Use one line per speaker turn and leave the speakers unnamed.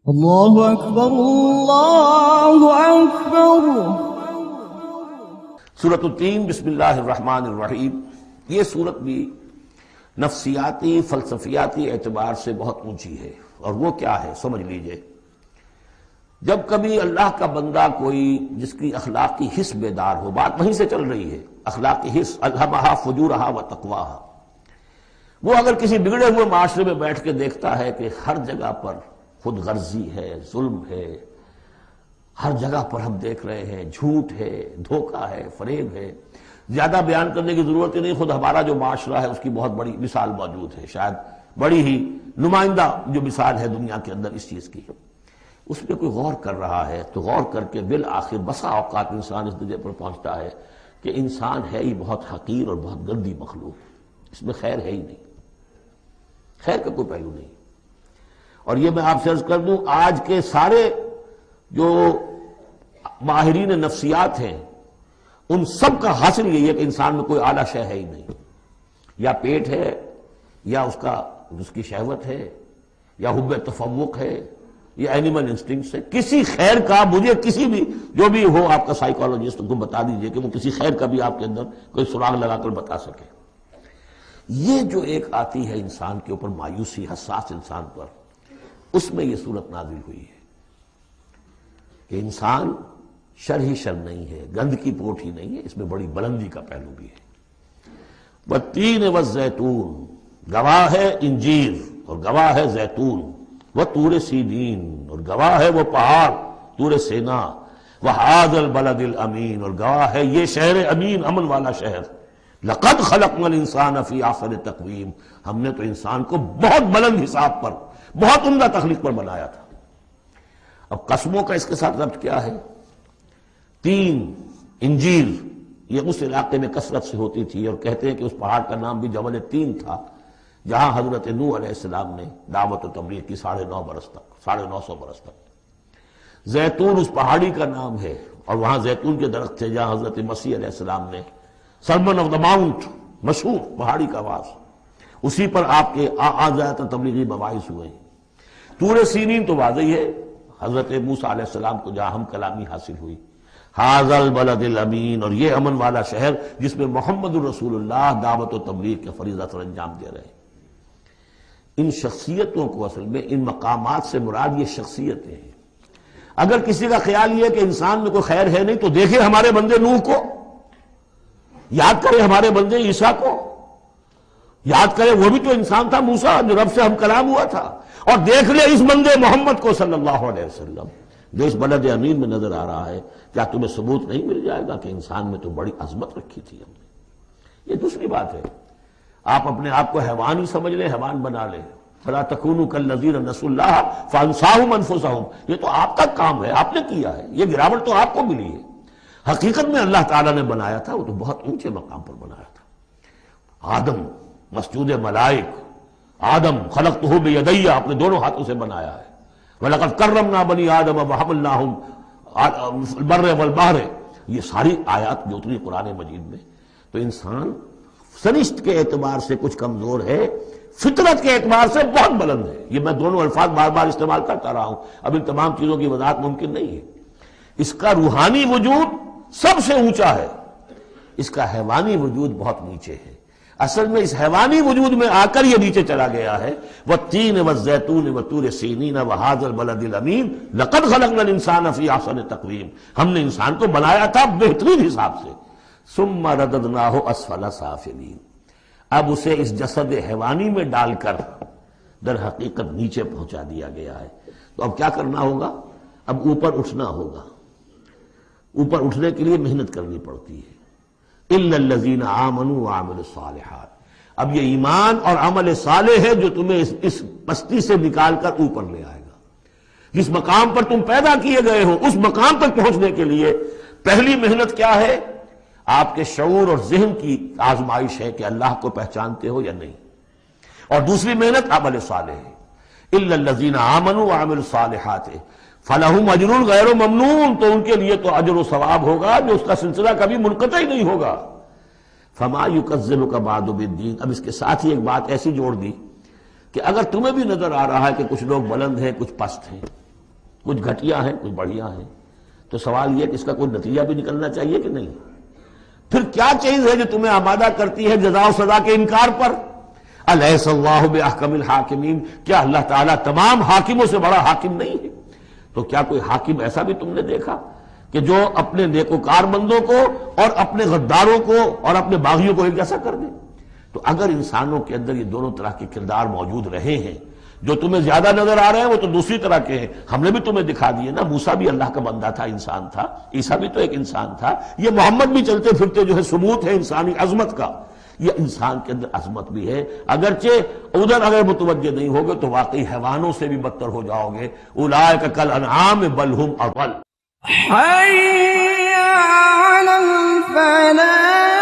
اللہ اکبر اللہ اکبر۔
سورۃ التین بسم اللہ الرحمن الرحیم۔ یہ سورت بھی نفسیاتی فلسفیاتی اعتبار سے بہت اونچی ہے، اور وہ کیا ہے سمجھ لیجئے۔ جب کبھی اللہ کا بندہ کوئی جس کی اخلاقی حس بیدار ہو، بات وہیں سے چل رہی ہے، اخلاقی حس الہمہا فجورہا و تقواہا، وہ اگر کسی بگڑے ہوئے معاشرے میں بیٹھ کے دیکھتا ہے کہ ہر جگہ پر خود غرضی ہے، ظلم ہے، ہر جگہ پر ہم دیکھ رہے ہیں جھوٹ ہے، دھوکہ ہے، فریب ہے، زیادہ بیان کرنے کی ضرورت ہی نہیں، خود ہمارا جو معاشرہ ہے اس کی بہت بڑی مثال موجود ہے، شاید بڑی ہی نمائندہ جو مثال ہے دنیا کے اندر اس چیز کی۔ اس پہ کوئی غور کر رہا ہے تو غور کر کے بالآخر بسا اوقات انسان اس درجے پر پہنچتا ہے کہ انسان ہے ہی بہت حقیر اور بہت گندی مخلوق، اس میں خیر ہے ہی نہیں، خیر کا کوئی پہلو نہیں۔ اور یہ میں آپ سے عرض کر دوں، آج کے سارے جو ماہرین نفسیات ہیں ان سب کا حاصل یہی ہے کہ انسان میں کوئی اعلیٰ شے ہے ہی نہیں، یا پیٹ ہے، یا اس کی شہوت ہے، یا حب تفوق ہے، یا اینیمل انسٹنکٹس ہے۔ کسی خیر کا مجھے کسی بھی جو بھی ہو آپ کا سائیکالوجسٹ کو بتا دیجئے کہ وہ کسی خیر کا بھی آپ کے اندر کوئی سراغ لگا کر بتا سکے۔ یہ جو ایک آتی ہے انسان کے اوپر مایوسی، حساس انسان پر، اس میں یہ صورت نازل ہوئی ہے کہ انسان شر ہی شر نہیں ہے، گند کی پوٹ ہی نہیں ہے، اس میں بڑی بلندی کا پہلو بھی ہے۔ والتین والزیتون، گواہ ہے انجیر اور گواہ ہے زیتون، وطور سینین، اور گواہ ہے وہ پہاڑ طور سینا، وہذا البلد الامین، اور گواہ ہے یہ شہر امین، امن والا شہر۔ لقد خلقنا الانسان فی احسن تقویم، ہم نے تو انسان کو بہت بلند حساب پر، بہت عمدہ تخلیق پر بنایا تھا۔ اب قسموں کا اس کے ساتھ ربط کیا ہے؟ تین، انجیر، یہ اس علاقے میں کثرت سے ہوتی تھی، اور کہتے ہیں کہ اس پہاڑ کا نام بھی جبل تین تھا، جہاں حضرت نوح علیہ السلام نے دعوت و تبلیغ کی 9.5 برس تک، 950 برس تک۔ زیتون اس پہاڑی کا نام ہے، اور وہاں زیتون کے درخت تھے جہاں حضرت مسیح علیہ السلام نے سرمن آف دا ماؤنٹ، مشہور پہاڑی کا آواز، اسی پر آپ کے آزاد تبلیغی مباحث ہوئے ہیں۔ طور سینین تو واضح ہے، حضرت موسیٰ علیہ السلام کو جہاں ہم کلامی حاصل ہوئی۔ ھذا البلد الامین، اور یہ امن والا شہر جس میں محمد الرسول اللہ دعوت و تبلیغ کے فریضہ سر انجام دے رہے ہیں۔ ان شخصیتوں کو اصل میں ان مقامات سے مراد یہ شخصیتیں ہیں۔ اگر کسی کا خیال یہ ہے کہ انسان میں کوئی خیر ہے نہیں تو دیکھیں ہمارے بندے نوح کو، یاد کریں ہمارے بندے عیسیٰ کو، یاد کریں وہ بھی تو انسان تھا، موسیٰ جو رب سے ہم کلام ہوا تھا، اور دیکھ لیں اس بندے محمد کو صلی اللہ علیہ وسلم جو اس بلد امین میں نظر آ رہا ہے۔ کیا تمہیں ثبوت نہیں مل جائے گا کہ انسان میں تو بڑی عظمت رکھی تھی ہم نے؟ یہ دوسری بات ہے، آپ اپنے آپ کو حیوان ہی سمجھ لیں، حیوان بنا لیں۔ فَلَا تَكُونُوا كَالَّذِينَ نَسُوا اللَّهَ فَأَنسَاهُمْ أَنفُسَهُمْ، یہ تو آپ کا کام ہے، آپ نے کیا ہے، یہ گراوٹ تو آپ کو ملی ہے۔ حقیقت میں اللہ تعالیٰ نے بنایا تھا، وہ تو بہت اونچے مقام پر بنایا تھا۔ آدم مسجود ملائک، آدم خلقتہ بیدی، اپنے دونوں ہاتھوں سے بنایا ہے۔ وَلَقَدْ كَرَّمْنَا بَنِي آدَمَ وَحَمَلْنَاهُمْ الْبَرَّ وَالْبَحْرَ، یہ ساری آیات جو اتری قرآن مجید میں۔ تو انسان سرشت کے اعتبار سے کچھ کمزور ہے، فطرت کے اعتبار سے بہت بلند ہے۔ یہ میں دونوں الفاظ بار بار استعمال کرتا رہا ہوں، اب ان تمام چیزوں کی وضاحت ممکن نہیں ہے۔ اس کا روحانی وجود سب سے اونچا ہے، اس کا حیوانی وجود بہت نیچے ہے۔ اصل میں اس حیوانی وجود میں آ کر یہ نیچے چلا گیا ہے۔ والتین والزیتون وطور سینین وھذا البلد الامین لقد خلقنا الانسان فی احسن تقویم، ہم نے انسان کو بنایا تھا بہترین حساب سے۔ ثم رددناہ اسفل سافلین، اب اسے اس جسد حیوانی میں ڈال کر در حقیقت نیچے پہنچا دیا گیا ہے۔ تو اب کیا کرنا ہوگا؟ اب اوپر اٹھنا ہوگا۔ اوپر اٹھنے کے لیے محنت کرنی پڑتی ہے۔ الا الذین آمنوا وعملوا الصالحات، اب یہ ایمان اور عمل صالح ہے جو تمہیں اس پستی سے نکال کر اوپر لے آئے گا۔ جس مقام پر تم پیدا کیے گئے ہو اس مقام تک پہنچنے کے لیے پہلی محنت کیا ہے؟ آپ کے شعور اور ذہن کی آزمائش ہے کہ اللہ کو پہچانتے ہو یا نہیں، اور دوسری محنت عمل صالح ہے۔ الا الذین آمنوا وعملوا الصالحات فلہم اجر غیر ممنون، تو ان کے لیے تو اجر و ثواب ہوگا جو اس کا سلسلہ کبھی منقطع ہی نہیں ہوگا۔ فما یکذبک بعد بالدین، اب اس کے ساتھ ہی ایک بات ایسی جوڑ دی کہ اگر تمہیں بھی نظر آ رہا ہے کہ کچھ لوگ بلند ہیں کچھ پست ہیں، کچھ گھٹیا ہیں کچھ بڑھیا ہیں، تو سوال یہ کہ اس کا کوئی نتیجہ بھی نکلنا چاہیے کہ نہیں؟ پھر کیا چیز ہے جو تمہیں آمادہ کرتی ہے جزا و سزا کے انکار پر؟ الیس اللہ باحکم الحاکمین، کیا اللہ تعالیٰ تمام حاکموں سے بڑا حاکم نہیں ہے؟ تو کیا کوئی حاکم ایسا بھی تم نے دیکھا کہ جو اپنے نیکوکار بندوں کو اور اپنے غداروں کو اور اپنے باغیوں کو ایک جیسا کر دے؟ تو اگر انسانوں کے اندر یہ دونوں طرح کے کردار موجود رہے ہیں، جو تمہیں زیادہ نظر آ رہے ہیں وہ تو دوسری طرح کے ہیں، ہم نے بھی تمہیں دکھا دیے نا، موسیٰ بھی اللہ کا بندہ تھا، انسان تھا، عیسیٰ بھی تو ایک انسان تھا، یہ محمد بھی چلتے پھرتے جو ہے ثبوت ہے انسانی عظمت کا، یہ انسان کے اندر عظمت بھی ہے، اگرچہ ادھر اگر متوجہ نہیں ہوگے تو واقعی حیوانوں سے بھی بدتر ہو جاؤ گے، اولئک کالانعام بل هم اضل۔
حي على الفلاح